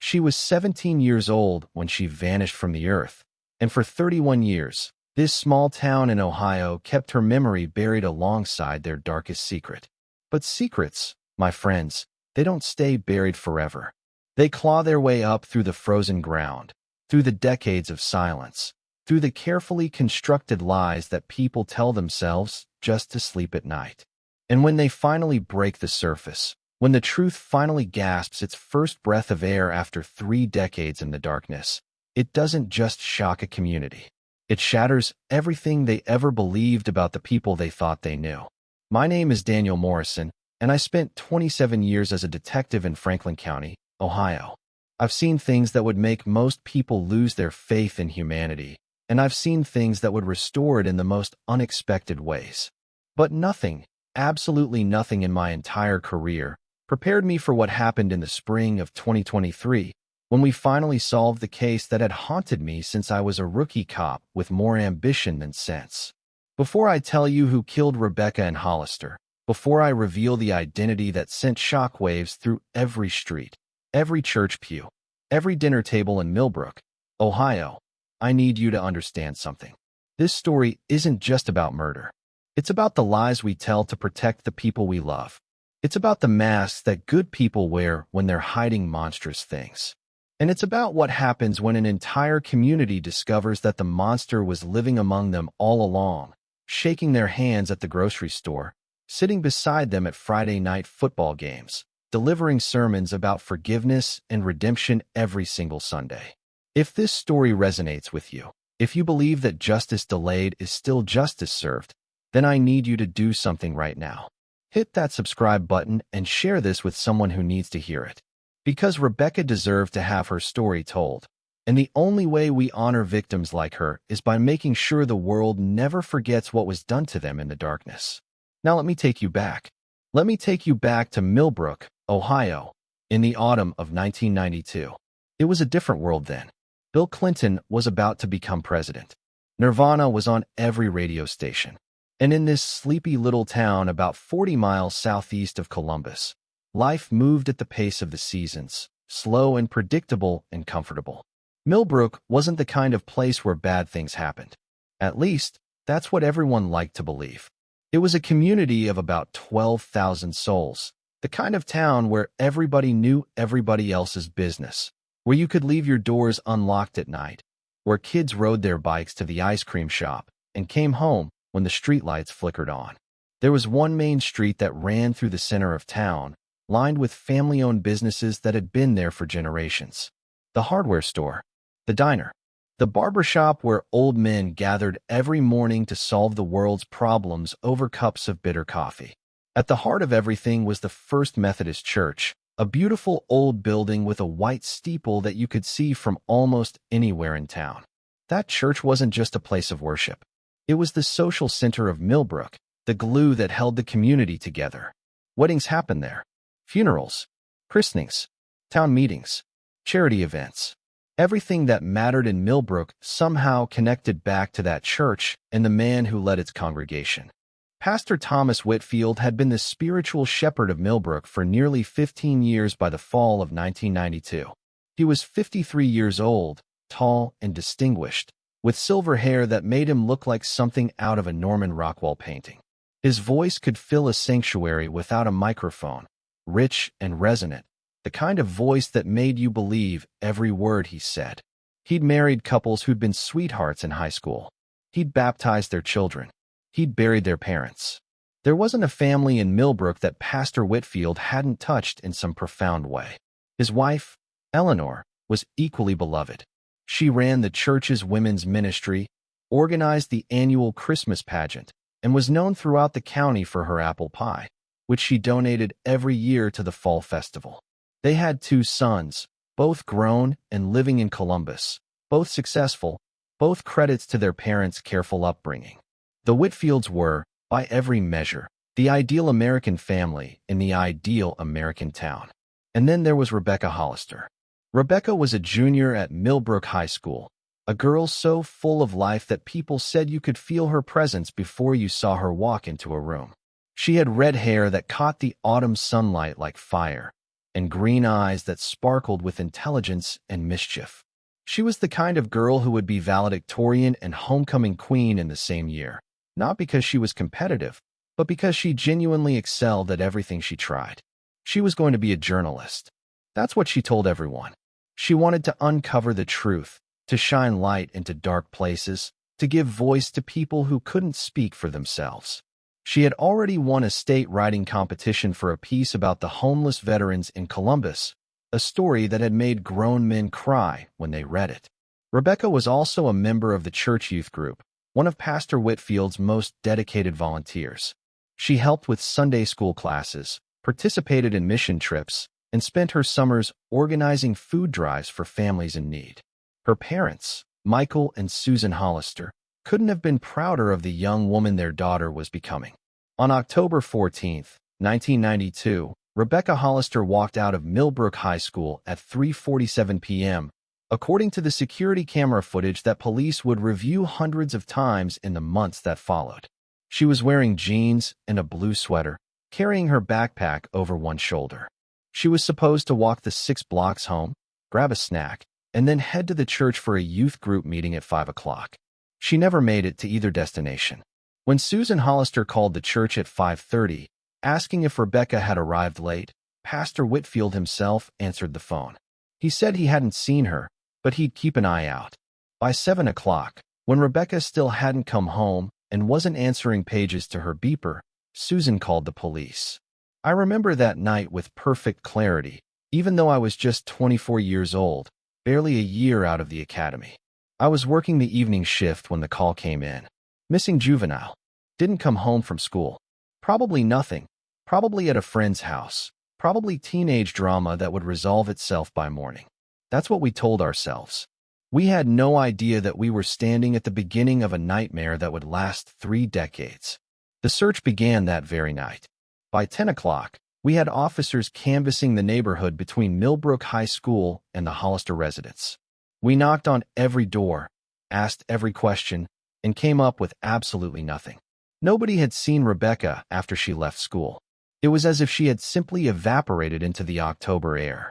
She was 17 years old when she vanished from the earth, and for 31 years, this small town in Ohio kept her memory buried alongside their darkest secret. But secrets, my friends, they don't stay buried forever. They claw their way up through the frozen ground, through the decades of silence, through the carefully constructed lies that people tell themselves just to sleep at night. And when they finally break the surface, when the truth finally gasps its first breath of air after 3 decades in the darkness, it doesn't just shock a community. It shatters everything they ever believed about the people they thought they knew. My name is Daniel Morrison, and I spent 27 years as a detective in Franklin County, Ohio. I've seen things that would make most people lose their faith in humanity, and I've seen things that would restore it in the most unexpected ways. But nothing, absolutely nothing in my entire career, prepared me for what happened in the spring of 2023, when we finally solved the case that had haunted me since I was a rookie cop with more ambition than sense. Before I tell you who killed Rebecca and Hollister, before I reveal the identity that sent shockwaves through every street, every church pew, every dinner table in Millbrook, Ohio, I need you to understand something. This story isn't just about murder. It's about the lies we tell to protect the people we love. It's about the masks that good people wear when they're hiding monstrous things. And it's about what happens when an entire community discovers that the monster was living among them all along, shaking their hands at the grocery store, sitting beside them at Friday night football games, delivering sermons about forgiveness and redemption every single Sunday. If this story resonates with you, if you believe that justice delayed is still justice served, then I need you to do something right now. Hit that subscribe button and share this with someone who needs to hear it. Because Rebecca deserved to have her story told. And the only way we honor victims like her is by making sure the world never forgets what was done to them in the darkness. Now let me take you back. Let me take you back to Millbrook, Ohio, in the autumn of 1992. It was a different world then. Bill Clinton was about to become president. Nirvana was on every radio station. And in this sleepy little town about 40 miles southeast of Columbus, life moved at the pace of the seasons, slow and predictable and comfortable. Millbrook wasn't the kind of place where bad things happened. At least, that's what everyone liked to believe. It was a community of about 12,000 souls, the kind of town where everybody knew everybody else's business, where you could leave your doors unlocked at night, where kids rode their bikes to the ice cream shop and came home when the streetlights flickered on. There was one main street that ran through the center of town, lined with family-owned businesses that had been there for generations. The hardware store, the diner, the barbershop where old men gathered every morning to solve the world's problems over cups of bitter coffee. At the heart of everything was the First Methodist Church, a beautiful old building with a white steeple that you could see from almost anywhere in town. That church wasn't just a place of worship. It was the social center of Millbrook, the glue that held the community together. Weddings happened there. Funerals, christenings, town meetings, charity events. Everything that mattered in Millbrook somehow connected back to that church and the man who led its congregation. Pastor Thomas Whitfield had been the spiritual shepherd of Millbrook for nearly 15 years by the fall of 1992. He was 53 years old, tall and distinguished, with silver hair that made him look like something out of a Norman Rockwell painting. His voice could fill a sanctuary without a microphone, rich and resonant, the kind of voice that made you believe every word he said. He'd married couples who'd been sweethearts in high school. He'd baptized their children. He'd buried their parents. There wasn't a family in Millbrook that Pastor Whitfield hadn't touched in some profound way. His wife, Eleanor, was equally beloved. She ran the church's women's ministry, organized the annual Christmas pageant, and was known throughout the county for her apple pie, which she donated every year to the fall festival. They had 2 sons, both grown and living in Columbus, both successful, both credits to their parents' careful upbringing. The Whitfields were, by every measure, the ideal American family in the ideal American town. And then there was Rebecca Hollister. Rebecca was a junior at Millbrook High School, a girl so full of life that people said you could feel her presence before you saw her walk into a room. She had red hair that caught the autumn sunlight like fire, and green eyes that sparkled with intelligence and mischief. She was the kind of girl who would be valedictorian and homecoming queen in the same year, not because she was competitive, but because she genuinely excelled at everything she tried. She was going to be a journalist. That's what she told everyone. She wanted to uncover the truth, to shine light into dark places, to give voice to people who couldn't speak for themselves. She had already won a state writing competition for a piece about the homeless veterans in Columbus, a story that had made grown men cry when they read it. Rebecca was also a member of the church youth group, one of Pastor Whitfield's most dedicated volunteers. She helped with Sunday school classes, participated in mission trips, and spent her summers organizing food drives for families in need. Her parents, Michael and Susan Hollister, couldn't have been prouder of the young woman their daughter was becoming. On October 14, 1992, Rebecca Hollister walked out of Millbrook High School at 3:47 p.m., according to the security camera footage that police would review hundreds of times in the months that followed. She was wearing jeans and a blue sweater, carrying her backpack over one shoulder. She was supposed to walk the 6 blocks home, grab a snack, and then head to the church for a youth group meeting at 5 o'clock. She never made it to either destination. When Susan Hollister called the church at 5:30, asking if Rebecca had arrived late, Pastor Whitfield himself answered the phone. He said he hadn't seen her, but he'd keep an eye out. By 7 o'clock, when Rebecca still hadn't come home and wasn't answering pages to her beeper, Susan called the police. I remember that night with perfect clarity, even though I was just 24 years old, barely a year out of the academy. I was working the evening shift when the call came in. Missing juvenile. Didn't come home from school. Probably nothing. Probably at a friend's house. Probably teenage drama that would resolve itself by morning. That's what we told ourselves. We had no idea that we were standing at the beginning of a nightmare that would last 3 decades. The search began that very night. By 10 o'clock, we had officers canvassing the neighborhood between Millbrook High School and the Hollister residence. We knocked on every door, asked every question, and came up with absolutely nothing. Nobody had seen Rebecca after she left school. It was as if she had simply evaporated into the October air.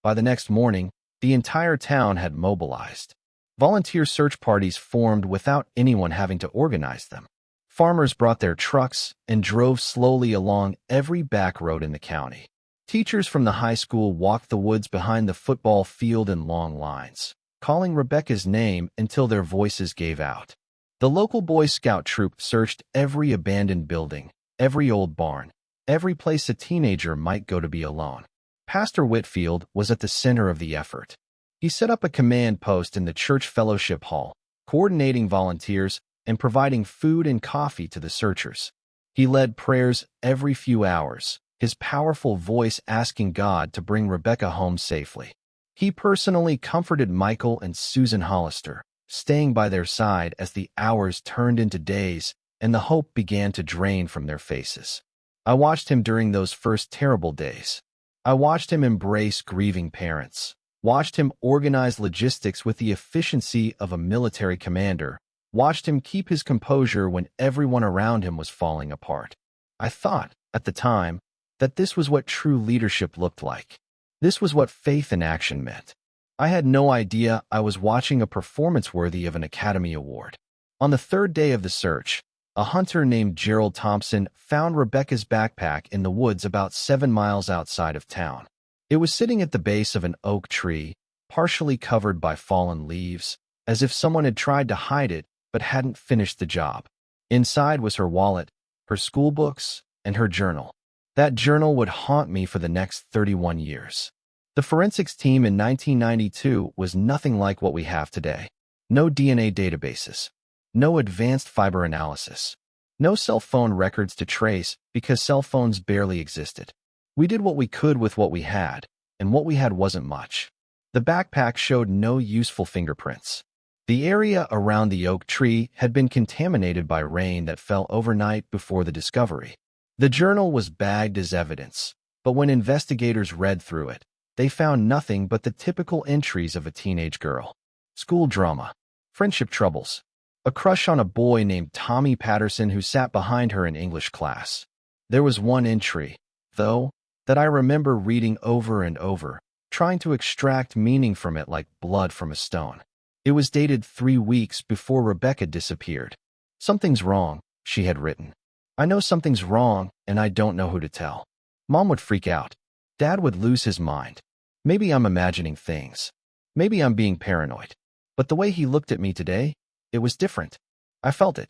By the next morning, the entire town had mobilized. Volunteer search parties formed without anyone having to organize them. Farmers brought their trucks and drove slowly along every back road in the county. Teachers from the high school walked the woods behind the football field in long lines, calling Rebecca's name until their voices gave out. The local Boy Scout troop searched every abandoned building, every old barn, every place a teenager might go to be alone. Pastor Whitfield was at the center of the effort. He set up a command post in the church fellowship hall, coordinating volunteers and providing food and coffee to the searchers. He led prayers every few hours, his powerful voice asking God to bring Rebecca home safely. He personally comforted Michael and Susan Hollister, staying by their side as the hours turned into days and the hope began to drain from their faces. I watched him during those first terrible days. I watched him embrace grieving parents, watched him organize logistics with the efficiency of a military commander, watched him keep his composure when everyone around him was falling apart. I thought, at the time, that this was what true leadership looked like. This was what faith in action meant. I had no idea I was watching a performance worthy of an Academy Award. On the 3rd day of the search, a hunter named Gerald Thompson found Rebecca's backpack in the woods about 7 miles outside of town. It was sitting at the base of an oak tree, partially covered by fallen leaves, as if someone had tried to hide it but hadn't finished the job. Inside was her wallet, her school books, and her journal. That journal would haunt me for the next 31 years. The forensics team in 1992 was nothing like what we have today. No DNA databases. No advanced fiber analysis. No cell phone records to trace because cell phones barely existed. We did what we could with what we had, and what we had wasn't much. The backpack showed no useful fingerprints. The area around the oak tree had been contaminated by rain that fell overnight before the discovery. The journal was bagged as evidence, but when investigators read through it, they found nothing but the typical entries of a teenage girl. School drama, friendship troubles, a crush on a boy named Tommy Patterson who sat behind her in English class. There was one entry, though, that I remember reading over and over, trying to extract meaning from it like blood from a stone. It was dated 3 weeks before Rebecca disappeared. "Something's wrong," she had written. "I know something's wrong, and I don't know who to tell." Mom would freak out. Dad would lose his mind. Maybe I'm imagining things. Maybe I'm being paranoid. But the way he looked at me today, it was different. I felt it.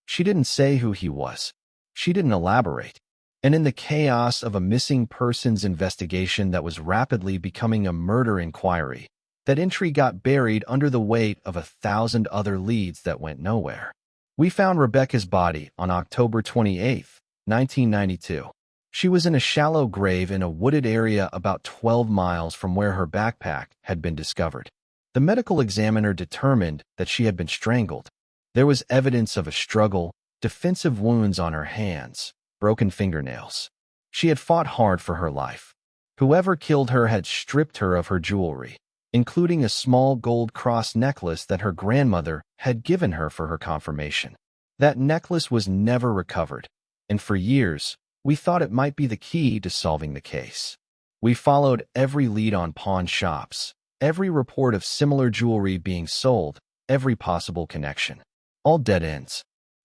She didn't say who he was. She didn't elaborate. And in the chaos of a missing persons investigation that was rapidly becoming a murder inquiry, that entry got buried under the weight of 1,000 other leads that went nowhere. We found Rebecca's body on October 28, 1992. She was in a shallow grave in a wooded area about 12 miles from where her backpack had been discovered. The medical examiner determined that she had been strangled. There was evidence of a struggle, defensive wounds on her hands, broken fingernails. She had fought hard for her life. Whoever killed her had stripped her of her jewelry, including a small gold cross necklace that her grandmother had given her for her confirmation. That necklace was never recovered, and for years, we thought it might be the key to solving the case. We followed every lead on pawn shops, every report of similar jewelry being sold, every possible connection. All dead ends.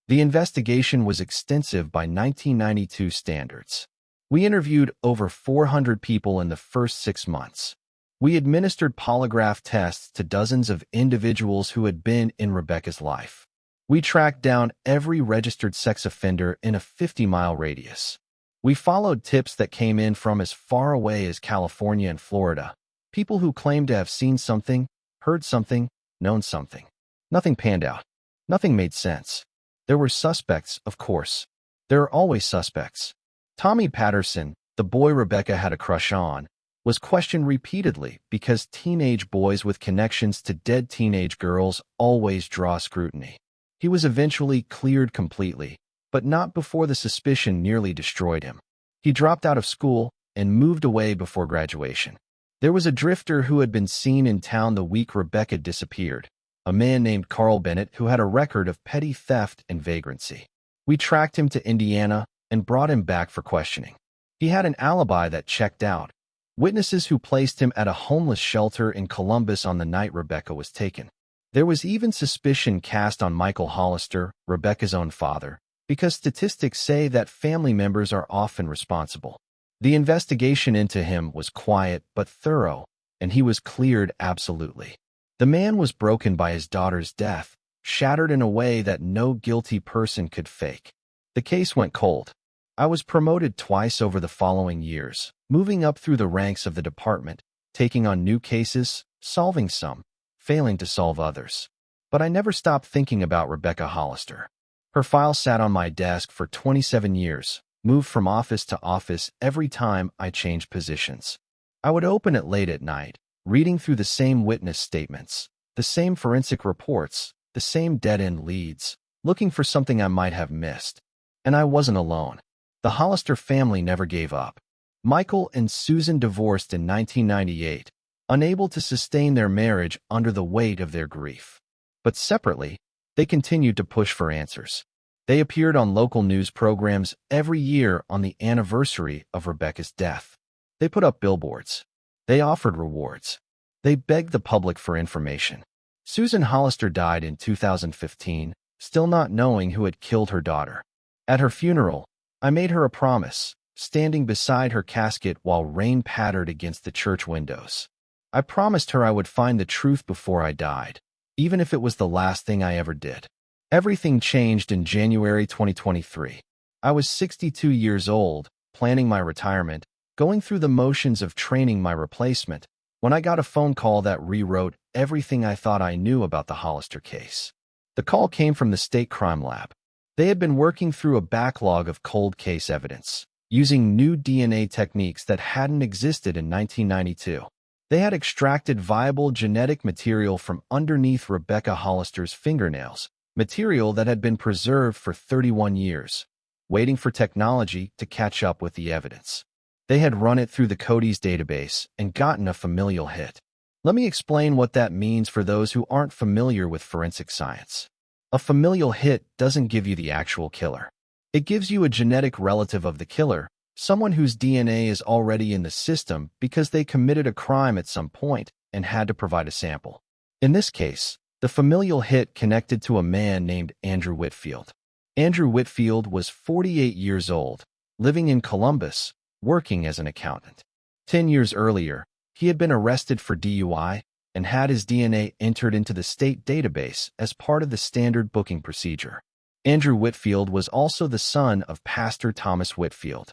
The investigation was extensive by 1992 standards. We interviewed over 400 people in the first 6 months. We administered polygraph tests to dozens of individuals who had been in Rebecca's life. We tracked down every registered sex offender in a 50-mile radius. We followed tips that came in from as far away as California and Florida, people who claimed to have seen something, heard something, known something. Nothing panned out. Nothing made sense. There were suspects, of course. There are always suspects. Tommy Patterson, the boy Rebecca had a crush on, was questioned repeatedly because teenage boys with connections to dead teenage girls always draw scrutiny. He was eventually cleared completely, but not before the suspicion nearly destroyed him. He dropped out of school and moved away before graduation. There was a drifter who had been seen in town the week Rebecca disappeared, a man named Carl Bennett who had a record of petty theft and vagrancy. We tracked him to Indiana and brought him back for questioning. He had an alibi that checked out. Witnesses who placed him at a homeless shelter in Columbus on the night Rebecca was taken. There was even suspicion cast on Michael Hollister, Rebecca's own father, because statistics say that family members are often responsible. The investigation into him was quiet but thorough, and he was cleared absolutely. The man was broken by his daughter's death, shattered in a way that no guilty person could fake. The case went cold. I was promoted twice over the following years, moving up through the ranks of the department, taking on new cases, solving some, failing to solve others. But I never stopped thinking about Rebecca Hollister. Her file sat on my desk for 27 years, moved from office to office every time I changed positions. I would open it late at night, reading through the same witness statements, the same forensic reports, the same dead-end leads, looking for something I might have missed. And I wasn't alone. The Hollister family never gave up. Michael and Susan divorced in 1998, unable to sustain their marriage under the weight of their grief. But separately, they continued to push for answers. They appeared on local news programs every year on the anniversary of Rebecca's death. They put up billboards. They offered rewards. They begged the public for information. Susan Hollister died in 2015, still not knowing who had killed her daughter. At her funeral, I made her a promise, standing beside her casket while rain pattered against the church windows. I promised her I would find the truth before I died, even if it was the last thing I ever did. Everything changed in January 2023. I was 62 years old, planning my retirement, going through the motions of training my replacement, when I got a phone call that rewrote everything I thought I knew about the Hollister case. The call came from the state crime lab. They had been working through a backlog of cold case evidence, using new DNA techniques that hadn't existed in 1992. They had extracted viable genetic material from underneath Rebecca Hollister's fingernails, material that had been preserved for 31 years, waiting for technology to catch up with the evidence. They had run it through the Cody's database and gotten a familial hit. Let me explain what that means for those who aren't familiar with forensic science. A familial hit doesn't give you the actual killer. It gives you a genetic relative of the killer, Someone whose DNA is already in the system because they committed a crime at some point and had to provide a sample. In this case, the familial hit connected to a man named Andrew Whitfield. Andrew Whitfield was 48 years old, living in Columbus, working as an accountant. 10 years earlier, he had been arrested for DUI and had his DNA entered into the state database as part of the standard booking procedure. Andrew Whitfield was also the son of Pastor Thomas Whitfield.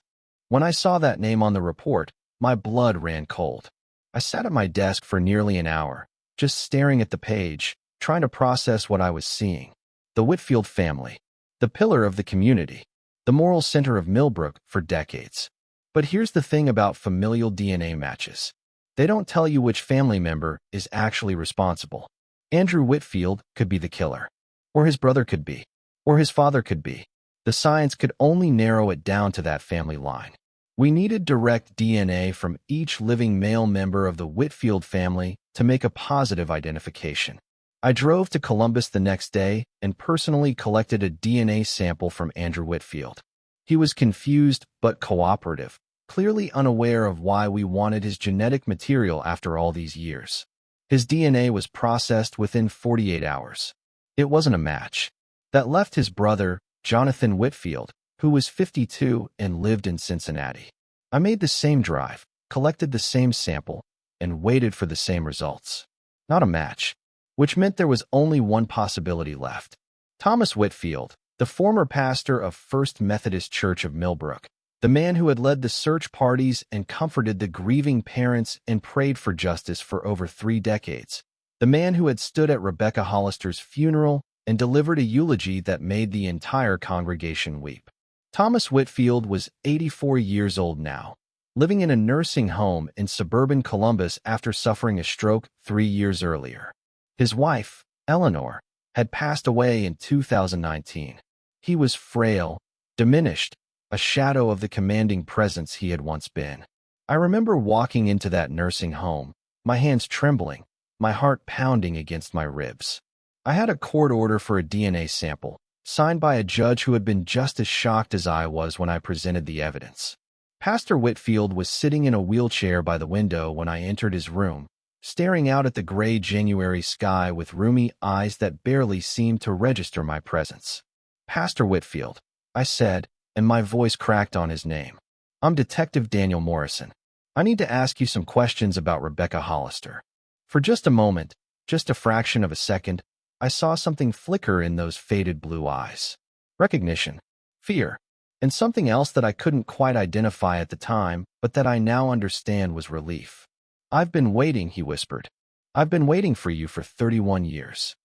When I saw that name on the report, my blood ran cold. I sat at my desk for nearly an hour, just staring at the page, trying to process what I was seeing. The Whitfield family, the pillar of the community, the moral center of Millbrook for decades. But here's the thing about familial DNA matches. They don't tell you which family member is actually responsible. Andrew Whitfield could be the killer, or his brother could be, or his father could be. The science could only narrow it down to that family line. We needed direct DNA from each living male member of the Whitfield family to make a positive identification. I drove to Columbus the next day and personally collected a DNA sample from Andrew Whitfield. He was confused but cooperative, clearly unaware of why we wanted his genetic material after all these years. His DNA was processed within 48 hours. It wasn't a match. That left his brother, Jonathan Whitfield, who was 52 and lived in Cincinnati. I made the same drive, collected the same sample, and waited for the same results. Not a match, which meant there was only one possibility left. Thomas Whitfield, the former pastor of First Methodist Church of Millbrook, the man who had led the search parties and comforted the grieving parents and prayed for justice for over 3 decades, the man who had stood at Rebecca Hollister's funeral and delivered a eulogy that made the entire congregation weep. Thomas Whitfield was 84 years old now, living in a nursing home in suburban Columbus after suffering a stroke 3 years earlier. His wife, Eleanor, had passed away in 2019. He was frail, diminished, a shadow of the commanding presence he had once been. I remember walking into that nursing home, my hands trembling, my heart pounding against my ribs. I had a court order for a DNA sample, signed by a judge who had been just as shocked as I was when I presented the evidence. Pastor Whitfield was sitting in a wheelchair by the window when I entered his room, staring out at the gray January sky with rheumy eyes that barely seemed to register my presence. "Pastor Whitfield," I said, and my voice cracked on his name. "I'm Detective Daniel Morrison. I need to ask you some questions about Rebecca Hollister." For just a moment, just a fraction of a second, I saw something flicker in those faded blue eyes. Recognition, fear, and something else that I couldn't quite identify at the time, but that I now understand was relief. "I've been waiting," he whispered. "I've been waiting for you for 31 years.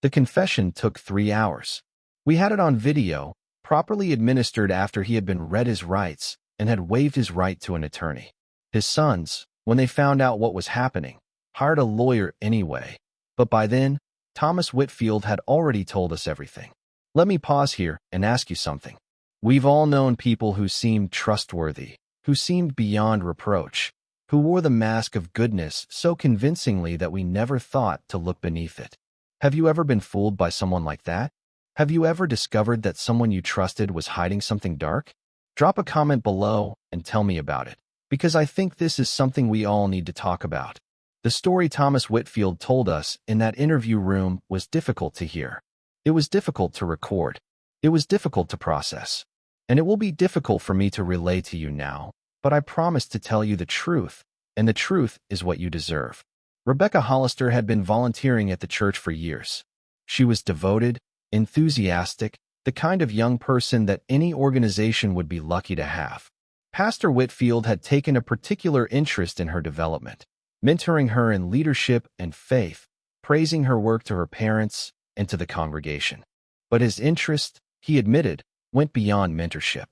The confession took 3 hours. We had it on video, properly administered after he had been read his rights and had waived his right to an attorney. His sons, when they found out what was happening, hired a lawyer anyway. But by then, Thomas Whitfield had already told us everything. Let me pause here and ask you something. We've all known people who seemed trustworthy, who seemed beyond reproach, who wore the mask of goodness so convincingly that we never thought to look beneath it. Have you ever been fooled by someone like that? Have you ever discovered that someone you trusted was hiding something dark? Drop a comment below and tell me about it, because I think this is something we all need to talk about. The story Thomas Whitfield told us in that interview room was difficult to hear. It was difficult to record. It was difficult to process. And it will be difficult for me to relay to you now, but I promise to tell you the truth, and the truth is what you deserve. Rebecca Hollister had been volunteering at the church for years. She was devoted, enthusiastic, the kind of young person that any organization would be lucky to have. Pastor Whitfield had taken a particular interest in her development, mentoring her in leadership and faith, praising her work to her parents and to the congregation. But his interest, he admitted, went beyond mentorship.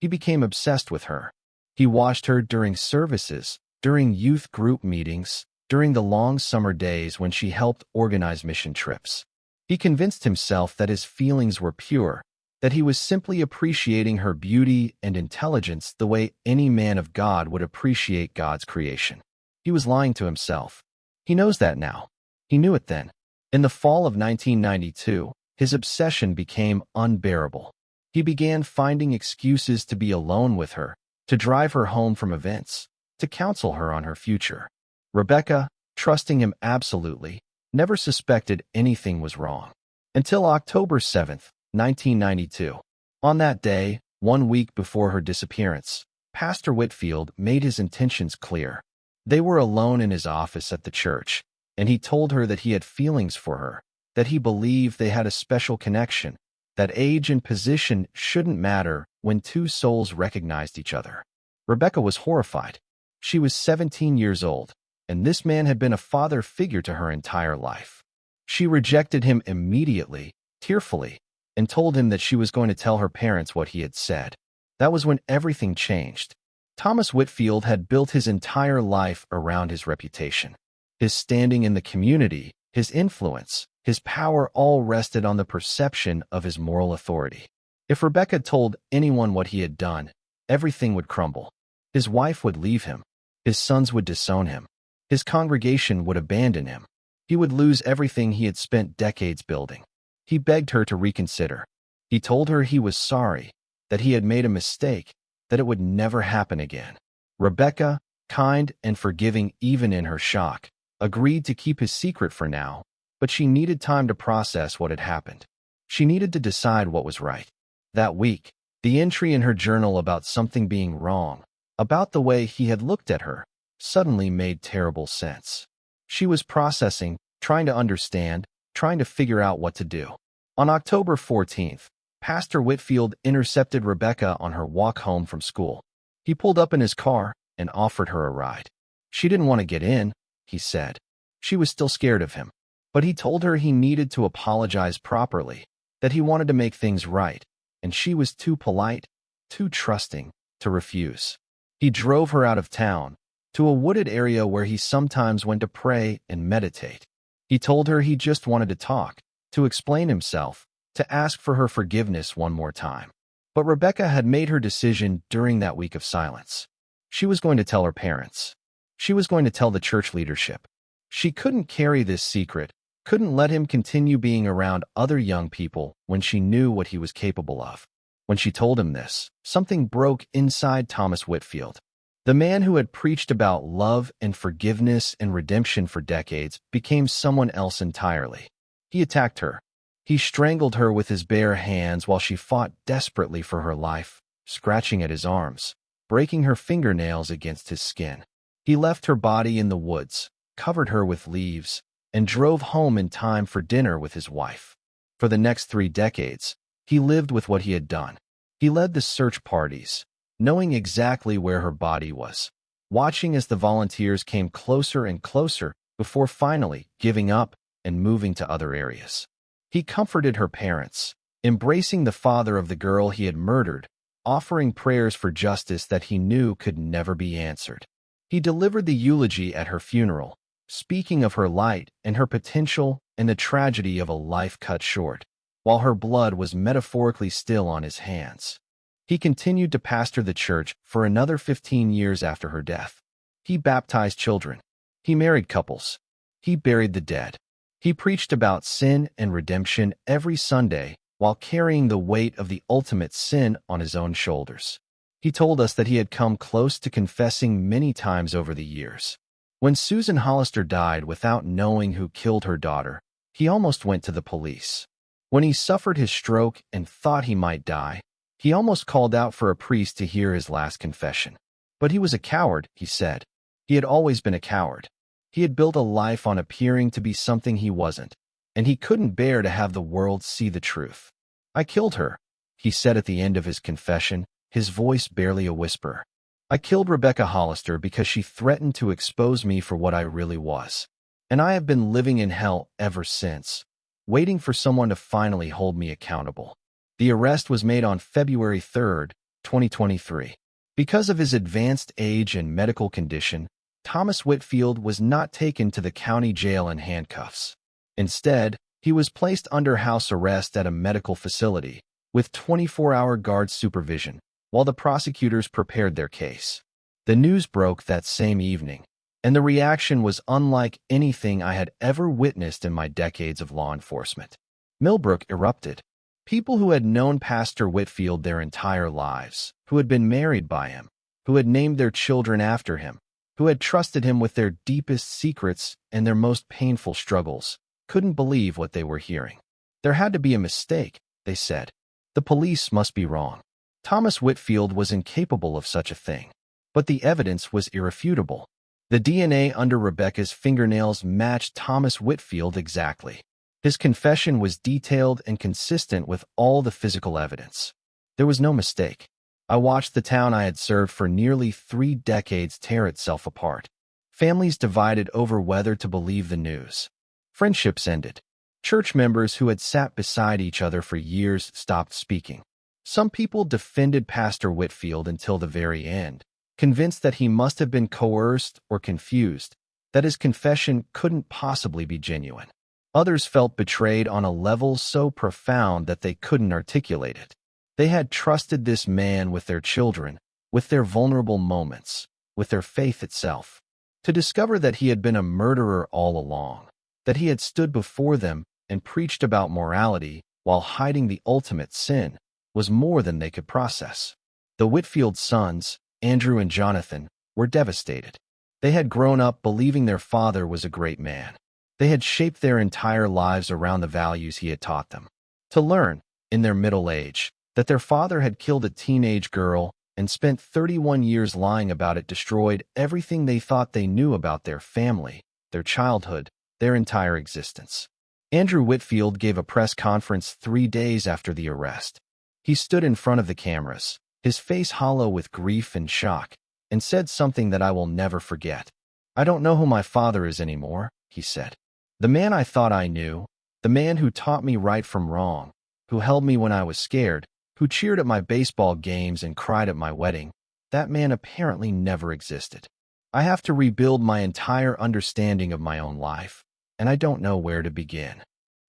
He became obsessed with her. He watched her during services, during youth group meetings, during the long summer days when she helped organize mission trips. He convinced himself that his feelings were pure, that he was simply appreciating her beauty and intelligence the way any man of God would appreciate God's creation. He was lying to himself. He knows that now. He knew it then. In the fall of 1992, his obsession became unbearable. He began finding excuses to be alone with her, to drive her home from events, to counsel her on her future. Rebecca, trusting him absolutely, never suspected anything was wrong. Until October 7th, 1992. On that day, 1 week before her disappearance, Pastor Whitfield made his intentions clear. They were alone in his office at the church, and he told her that he had feelings for her, that he believed they had a special connection, that age and position shouldn't matter when two souls recognized each other. Rebecca was horrified. She was 17 years old, and this man had been a father figure to her entire life. She rejected him immediately, tearfully, and told him that she was going to tell her parents what he had said. That was when everything changed. Thomas Whitfield had built his entire life around his reputation. His standing in the community, his influence, his power all rested on the perception of his moral authority. If Rebecca told anyone what he had done, everything would crumble. His wife would leave him. His sons would disown him. His congregation would abandon him. He would lose everything he had spent decades building. He begged her to reconsider. He told her he was sorry, that he had made a mistake, that it would never happen again. Rebecca, kind and forgiving even in her shock, agreed to keep his secret for now, but she needed time to process what had happened. She needed to decide what was right. That week, the entry in her journal about something being wrong, about the way he had looked at her, suddenly made terrible sense. She was processing, trying to understand, trying to figure out what to do. On October 14th, Pastor Whitfield intercepted Rebecca on her walk home from school. He pulled up in his car and offered her a ride. She didn't want to get in, he said. She was still scared of him. But he told her he needed to apologize properly, that he wanted to make things right, and she was too polite, too trusting, to refuse. He drove her out of town, to a wooded area where he sometimes went to pray and meditate. He told her he just wanted to talk, to explain himself, to ask for her forgiveness one more time. But Rebecca had made her decision during that week of silence. She was going to tell her parents. She was going to tell the church leadership. She couldn't carry this secret, couldn't let him continue being around other young people when she knew what he was capable of. When she told him this, something broke inside Thomas Whitfield. The man who had preached about love and forgiveness and redemption for decades became someone else entirely. He attacked her. He strangled her with his bare hands while she fought desperately for her life, scratching at his arms, breaking her fingernails against his skin. He left her body in the woods, covered her with leaves, and drove home in time for dinner with his wife. For the next 3 decades, he lived with what he had done. He led the search parties, knowing exactly where her body was, watching as the volunteers came closer and closer before finally giving up and moving to other areas. He comforted her parents, embracing the father of the girl he had murdered, offering prayers for justice that he knew could never be answered. He delivered the eulogy at her funeral, speaking of her light and her potential and the tragedy of a life cut short, while her blood was metaphorically still on his hands. He continued to pastor the church for another 15 years after her death. He baptized children. He married couples. He buried the dead. He preached about sin and redemption every Sunday while carrying the weight of the ultimate sin on his own shoulders. He told us that he had come close to confessing many times over the years. When Susan Hollister died without knowing who killed her daughter, he almost went to the police. When he suffered his stroke and thought he might die, he almost called out for a priest to hear his last confession. But he was a coward, he said. He had always been a coward. He had built a life on appearing to be something he wasn't, and he couldn't bear to have the world see the truth. I killed her, he said at the end of his confession, his voice barely a whisper. I killed Rebecca Hollister because she threatened to expose me for what I really was. And I have been living in hell ever since, waiting for someone to finally hold me accountable. The arrest was made on February 3, 2023. Because of his advanced age and medical condition, Thomas Whitfield was not taken to the county jail in handcuffs. Instead, he was placed under house arrest at a medical facility, with 24-hour guard supervision, while the prosecutors prepared their case. The news broke that same evening, and the reaction was unlike anything I had ever witnessed in my decades of law enforcement. Millbrook erupted. People who had known Pastor Whitfield their entire lives, who had been married by him, who had named their children after him, who had trusted him with their deepest secrets and their most painful struggles, couldn't believe what they were hearing. There had to be a mistake, they said. The police must be wrong. Thomas Whitfield was incapable of such a thing. But the evidence was irrefutable. The DNA under Rebecca's fingernails matched Thomas Whitfield exactly. His confession was detailed and consistent with all the physical evidence. There was no mistake. I watched the town I had served for nearly 3 decades tear itself apart. Families divided over whether to believe the news. Friendships ended. Church members who had sat beside each other for years stopped speaking. Some people defended Pastor Whitfield until the very end, convinced that he must have been coerced or confused, that his confession couldn't possibly be genuine. Others felt betrayed on a level so profound that they couldn't articulate it. They had trusted this man with their children, with their vulnerable moments, with their faith itself. To discover that he had been a murderer all along, that he had stood before them and preached about morality while hiding the ultimate sin, was more than they could process. The Whitfield sons, Andrew and Jonathan, were devastated. They had grown up believing their father was a great man. They had shaped their entire lives around the values he had taught them. To learn, in their middle age, that their father had killed a teenage girl and spent 31 years lying about it destroyed everything they thought they knew about their family, their childhood, their entire existence. Andrew Whitfield gave a press conference 3 days after the arrest. He stood in front of the cameras, his face hollow with grief and shock, and said something that I will never forget. "I don't know who my father is anymore," he said. "The man I thought I knew, the man who taught me right from wrong, who held me when I was scared, who cheered at my baseball games and cried at my wedding, that man apparently never existed. I have to rebuild my entire understanding of my own life, and I don't know where to begin."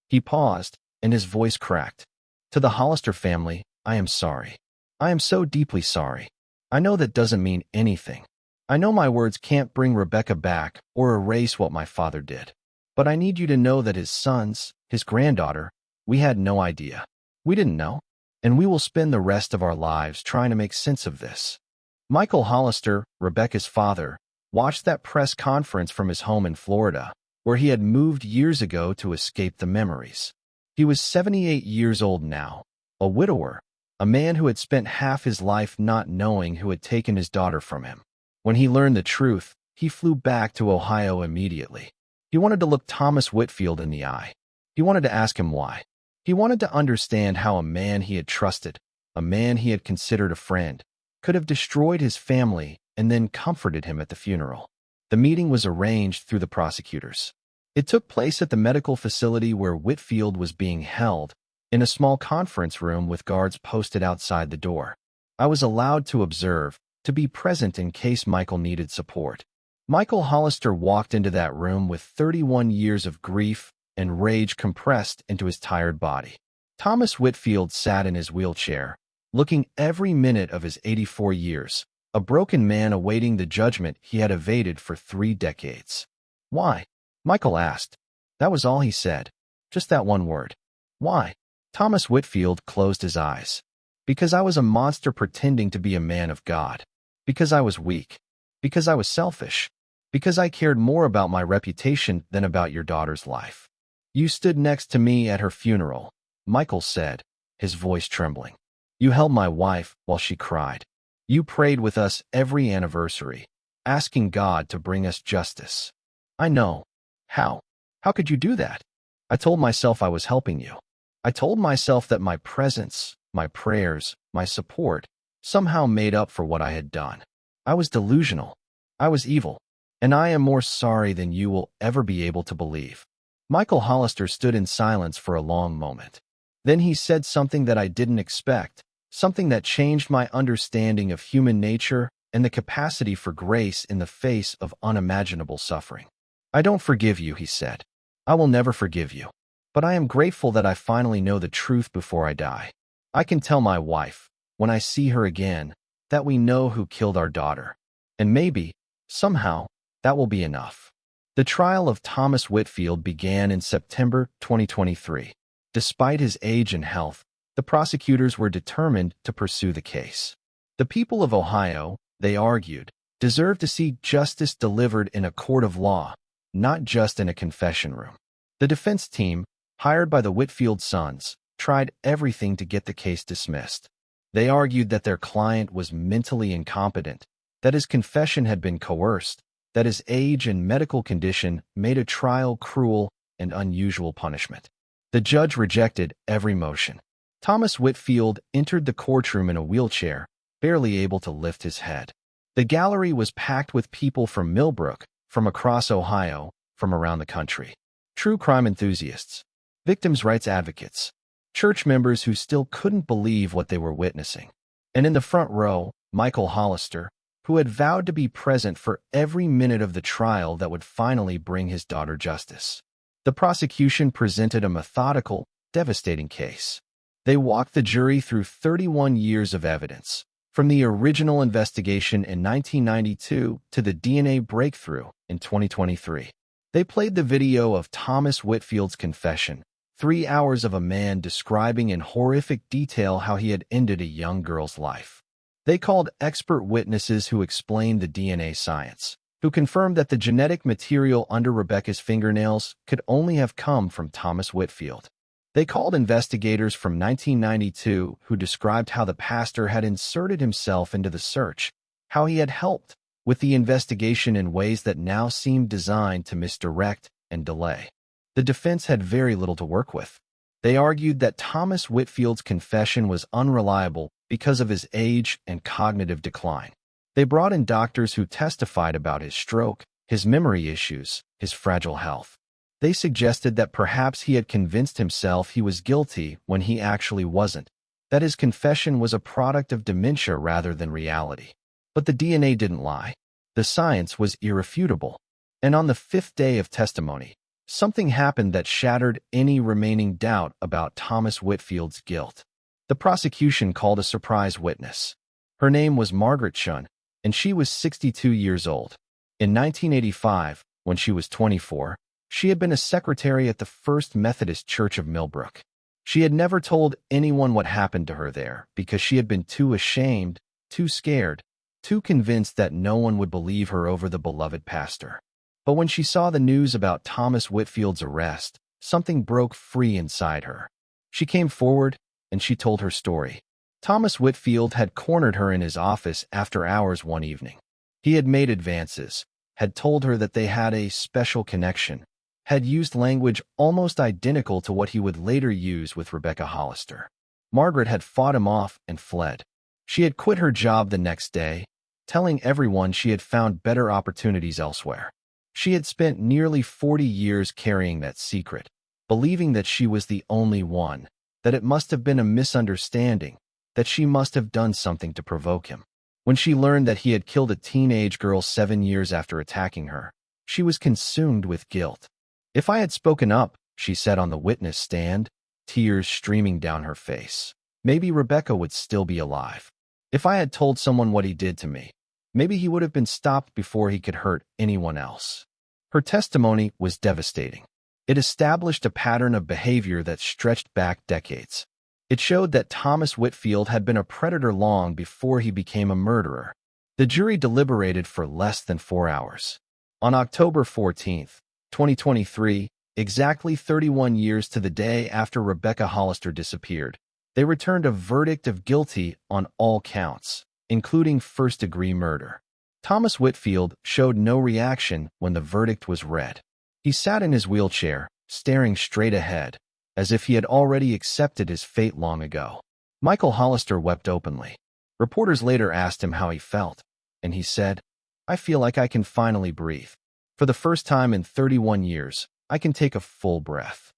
He paused, and his voice cracked. "To the Hollister family, I am sorry. I am so deeply sorry. I know that doesn't mean anything. I know my words can't bring Rebecca back or erase what my father did. But I need you to know that his sons, his granddaughter, we had no idea. We didn't know. And we will spend the rest of our lives trying to make sense of this." Michael Hollister, Rebecca's father, watched that press conference from his home in Florida, where he had moved years ago to escape the memories. He was 78 years old now, a widower, a man who had spent half his life not knowing who had taken his daughter from him. When he learned the truth, he flew back to Ohio immediately. He wanted to look Thomas Whitfield in the eye. He wanted to ask him why. He wanted to understand how a man he had trusted, a man he had considered a friend, could have destroyed his family and then comforted him at the funeral. The meeting was arranged through the prosecutors. It took place at the medical facility where Whitfield was being held, in a small conference room with guards posted outside the door. I was allowed to observe, to be present in case Michael needed support. Michael Hollister walked into that room with 31 years of grief and rage compressed into his tired body. Thomas Whitfield sat in his wheelchair, looking every minute of his 84 years, a broken man awaiting the judgment he had evaded for 3 decades. "Why?" Michael asked. That was all he said. Just that one word. "Why?" Thomas Whitfield closed his eyes. "Because I was a monster pretending to be a man of God. Because I was weak. Because I was selfish. Because I cared more about my reputation than about your daughter's life. You stood next to me at her funeral," Michael said, his voice trembling. "You held my wife while she cried. You prayed with us every anniversary, asking God to bring us justice. I know. How? How could you do that? I told myself I was helping you. I told myself that my presence, my prayers, my support, somehow made up for what I had done. I was delusional. I was evil. And I am more sorry than you will ever be able to believe." Michael Hollister stood in silence for a long moment. Then he said something that I didn't expect, something that changed my understanding of human nature and the capacity for grace in the face of unimaginable suffering. "I don't forgive you," he said. "I will never forgive you. But I am grateful that I finally know the truth before I die. I can tell my wife, when I see her again, that we know who killed our daughter. And maybe, somehow, that will be enough." The trial of Thomas Whitfield began in September 2023. Despite his age and health, the prosecutors were determined to pursue the case. The people of Ohio, they argued, deserved to see justice delivered in a court of law, not just in a confession room. The defense team, hired by the Whitfield sons, tried everything to get the case dismissed. They argued that their client was mentally incompetent, that his confession had been coerced, that his age and medical condition made a trial cruel and unusual punishment. The judge rejected every motion. Thomas Whitfield entered the courtroom in a wheelchair, barely able to lift his head. The gallery was packed with people from Millbrook, from across Ohio, from around the country. True crime enthusiasts, victims' rights advocates, church members who still couldn't believe what they were witnessing. And in the front row, Michael Hollister, who had vowed to be present for every minute of the trial that would finally bring his daughter justice. The prosecution presented a methodical, devastating case. They walked the jury through 31 years of evidence, from the original investigation in 1992 to the DNA breakthrough in 2023. They played the video of Thomas Whitfield's confession, 3 hours of a man describing in horrific detail how he had ended a young girl's life. They called expert witnesses who explained the DNA science, who confirmed that the genetic material under Rebecca's fingernails could only have come from Thomas Whitfield. They called investigators from 1992 who described how the pastor had inserted himself into the search, how he had helped with the investigation in ways that now seemed designed to misdirect and delay. The defense had very little to work with. They argued that Thomas Whitfield's confession was unreliable because of his age and cognitive decline. They brought in doctors who testified about his stroke, his memory issues, his fragile health. They suggested that perhaps he had convinced himself he was guilty when he actually wasn't, that his confession was a product of dementia rather than reality. But the DNA didn't lie. The science was irrefutable. And on the 5th day of testimony, something happened that shattered any remaining doubt about Thomas Whitfield's guilt. The prosecution called a surprise witness. Her name was Margaret Shun, and she was 62 years old. In 1985, when she was 24, she had been a secretary at the First Methodist Church of Millbrook. She had never told anyone what happened to her there because she had been too ashamed, too scared, too convinced that no one would believe her over the beloved pastor. But when she saw the news about Thomas Whitfield's arrest, something broke free inside her. She came forward, and she told her story. Thomas Whitfield had cornered her in his office after hours one evening. He had made advances, had told her that they had a special connection, had used language almost identical to what he would later use with Rebecca Hollister. Margaret had fought him off and fled. She had quit her job the next day, telling everyone she had found better opportunities elsewhere. She had spent nearly 40 years carrying that secret, believing that she was the only one, that it must have been a misunderstanding, that she must have done something to provoke him. When she learned that he had killed a teenage girl 7 years after attacking her, she was consumed with guilt. "If I had spoken up," she said on the witness stand, tears streaming down her face, "maybe Rebecca would still be alive. If I had told someone what he did to me, maybe he would have been stopped before he could hurt anyone else." Her testimony was devastating. It established a pattern of behavior that stretched back decades. It showed that Thomas Whitfield had been a predator long before he became a murderer. The jury deliberated for less than 4 hours. On October 14, 2023, exactly 31 years to the day after Rebecca Hollister disappeared, they returned a verdict of guilty on all counts, including first-degree murder. Thomas Whitfield showed no reaction when the verdict was read. He sat in his wheelchair, staring straight ahead, as if he had already accepted his fate long ago. Michael Hollister wept openly. Reporters later asked him how he felt, and he said, "I feel like I can finally breathe. For the first time in 31 years, I can take a full breath."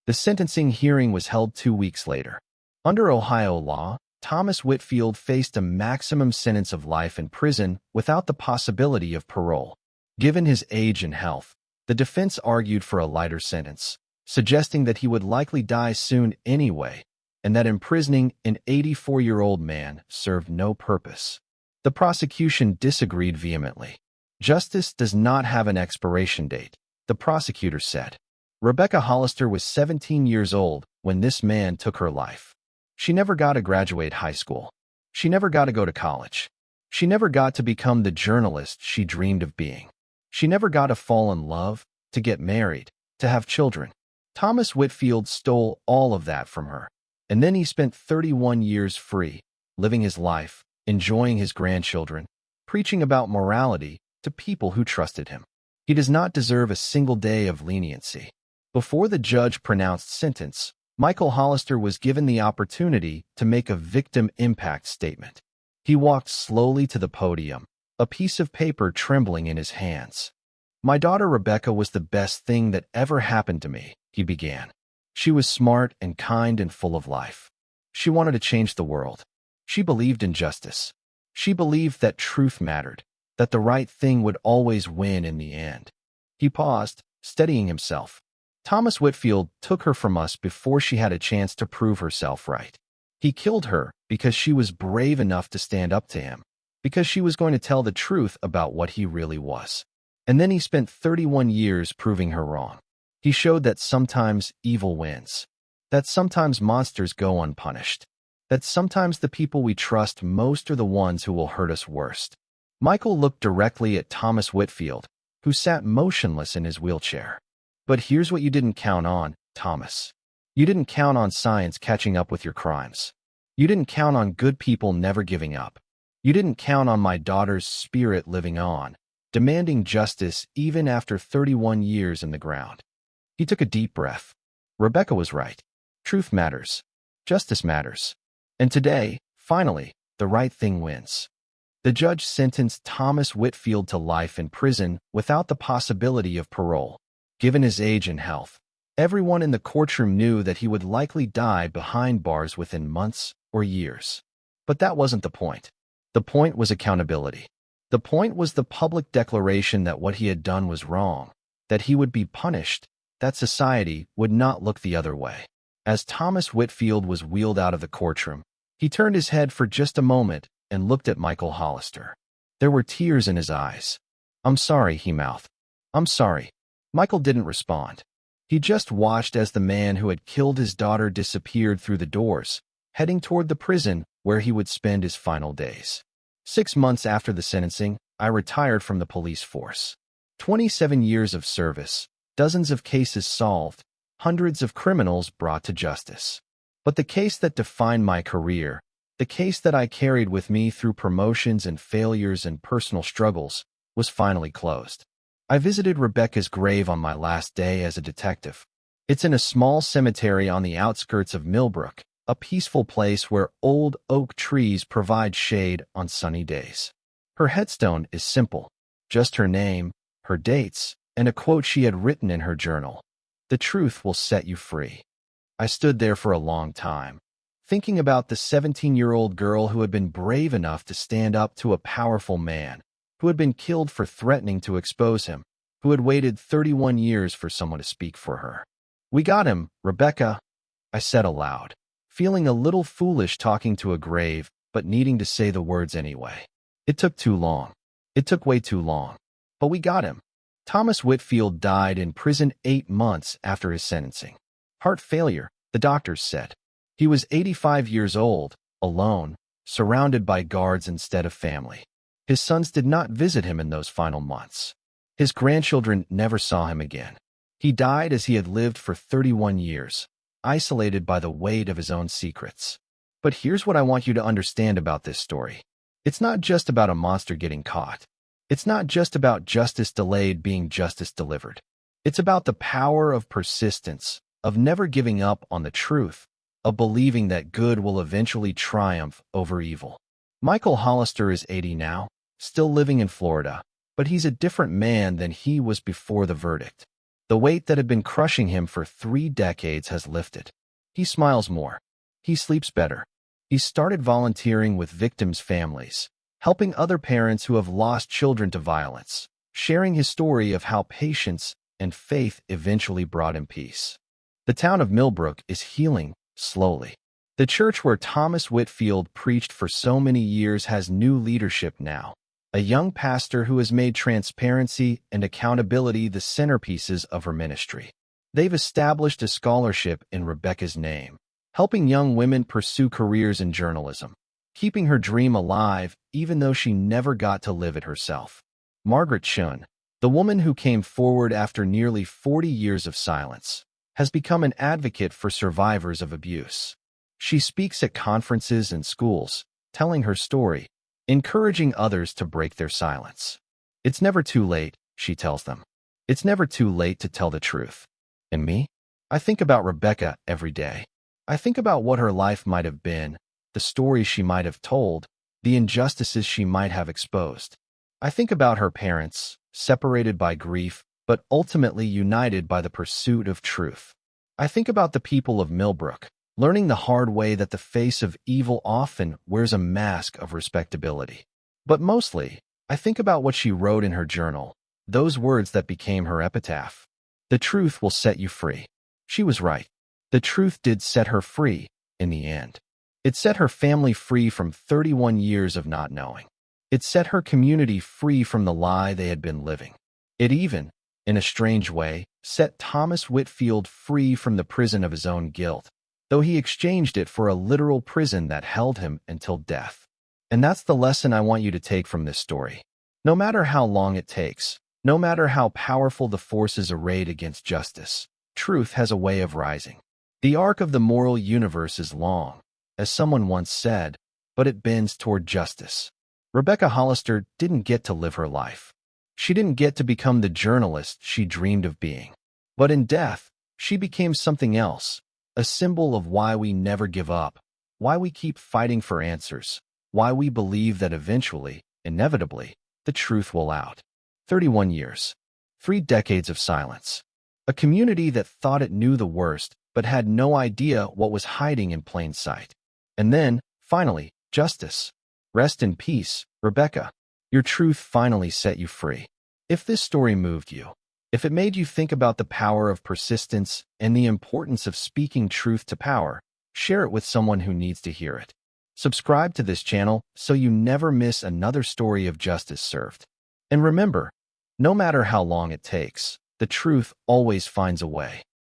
The sentencing hearing was held 2 weeks later. Under Ohio law, Thomas Whitfield faced a maximum sentence of life in prison without the possibility of parole. Given his age and health, the defense argued for a lighter sentence, suggesting that he would likely die soon anyway, and that imprisoning an 84-year-old man served no purpose. The prosecution disagreed vehemently. "Justice does not have an expiration date," the prosecutor said. Rebecca Hollister was 17 years old when this man took her life. She never got to graduate high school. She never got to go to college. She never got to become the journalist she dreamed of being. She never got to fall in love, to get married, to have children. Thomas Whitfield stole all of that from her. And then he spent 31 years free, living his life, enjoying his grandchildren, preaching about morality to people who trusted him. He does not deserve a single day of leniency. Before the judge pronounced sentence, Michael Hollister was given the opportunity to make a victim impact statement. He walked slowly to the podium, a piece of paper trembling in his hands. "My daughter Rebecca was the best thing that ever happened to me," he began. "She was smart and kind and full of life. She wanted to change the world. She believed in justice. She believed that truth mattered, that the right thing would always win in the end." He paused, steadying himself. "Thomas Whitfield took her from us before she had a chance to prove herself right. He killed her because she was brave enough to stand up to him, because she was going to tell the truth about what he really was. And then he spent 31 years proving her wrong. He showed that sometimes evil wins, that sometimes monsters go unpunished, that sometimes the people we trust most are the ones who will hurt us worst." Michael looked directly at Thomas Whitfield, who sat motionless in his wheelchair. "But here's what you didn't count on, Thomas. You didn't count on science catching up with your crimes. You didn't count on good people never giving up. You didn't count on my daughter's spirit living on, demanding justice even after 31 years in the ground." He took a deep breath. Rebecca was right. Truth matters. Justice matters. And today, finally, the right thing wins. The judge sentenced Thomas Whitfield to life in prison without the possibility of parole. Given his age and health, everyone in the courtroom knew that he would likely die behind bars within months or years. But that wasn't the point. The point was accountability. The point was the public declaration that what he had done was wrong, that he would be punished, that society would not look the other way. As Thomas Whitfield was wheeled out of the courtroom, he turned his head for just a moment and looked at Michael Hollister. There were tears in his eyes. "I'm sorry," he mouthed. "I'm sorry." Michael didn't respond. He just watched as the man who had killed his daughter disappeared through the doors, heading toward the prison where he would spend his final days. 6 months after the sentencing, I retired from the police force. 27 years of service, dozens of cases solved, hundreds of criminals brought to justice. But the case that defined my career, the case that I carried with me through promotions and failures and personal struggles, was finally closed. I visited Rebecca's grave on my last day as a detective. It's in a small cemetery on the outskirts of Millbrook, a peaceful place where old oak trees provide shade on sunny days. Her headstone is simple, just her name, her dates, and a quote she had written in her journal. "The truth will set you free." I stood there for a long time, thinking about the 17-year-old girl who had been brave enough to stand up to a powerful man, who had been killed for threatening to expose him, who had waited 31 years for someone to speak for her. "We got him, Rebecca," I said aloud, feeling a little foolish talking to a grave, but needing to say the words anyway. It took too long. It took way too long. But we got him. Thomas Whitfield died in prison 8 months after his sentencing. Heart failure, the doctors said. He was 85 years old, alone, surrounded by guards instead of family. His sons did not visit him in those final months. His grandchildren never saw him again. He died as he had lived for 31 years, isolated by the weight of his own secrets. But here's what I want you to understand about this story. It's not just about a monster getting caught. It's not just about justice delayed being justice delivered. It's about the power of persistence, of never giving up on the truth, of believing that good will eventually triumph over evil. Michael Hollister is 80 now, still living in Florida, but he's a different man than he was before the verdict. The weight that had been crushing him for 3 decades has lifted. He smiles more. He sleeps better. He started volunteering with victims' families, helping other parents who have lost children to violence, sharing his story of how patience and faith eventually brought him peace. The town of Millbrook is healing slowly. The church where Thomas Whitfield preached for so many years has new leadership now, a young pastor who has made transparency and accountability the centerpieces of her ministry. They've established a scholarship in Rebecca's name, helping young women pursue careers in journalism. keeping her dream alive even though she never got to live it herself. Margaret Chun, the woman who came forward after nearly 40 years of silence, has become an advocate for survivors of abuse. She speaks at conferences and schools, telling her story, encouraging others to break their silence. It's never too late, she tells them. It's never too late to tell the truth. And me? I think about Rebecca every day. I think about what her life might have been, the stories she might have told, the injustices she might have exposed. I think about her parents, separated by grief, but ultimately united by the pursuit of truth. I think about the people of Millbrook, learning the hard way that the face of evil often wears a mask of respectability. But mostly, I think about what she wrote in her journal, those words that became her epitaph. The truth will set you free. She was right. The truth did set her free, in the end. It set her family free from 31 years of not knowing. It set her community free from the lie they had been living. It even, in a strange way, set Thomas Whitfield free from the prison of his own guilt, though he exchanged it for a literal prison that held him until death. And that's the lesson I want you to take from this story. No matter how long it takes, no matter how powerful the forces arrayed against justice, truth has a way of rising. The arc of the moral universe is long, as someone once said, but it bends toward justice. Rebecca Hollister didn't get to live her life. She didn't get to become the journalist she dreamed of being. But in death, she became something else, a symbol of why we never give up, why we keep fighting for answers, why we believe that eventually, inevitably, the truth will out. 31 years. 3 decades of silence. A community that thought it knew the worst, but had no idea what was hiding in plain sight. And then, finally, justice. Rest in peace, Rebecca. Your truth finally set you free. If this story moved you, if it made you think about the power of persistence and the importance of speaking truth to power, share it with someone who needs to hear it. Subscribe to this channel so you never miss another story of justice served. And remember, no matter how long it takes, the truth always finds a way.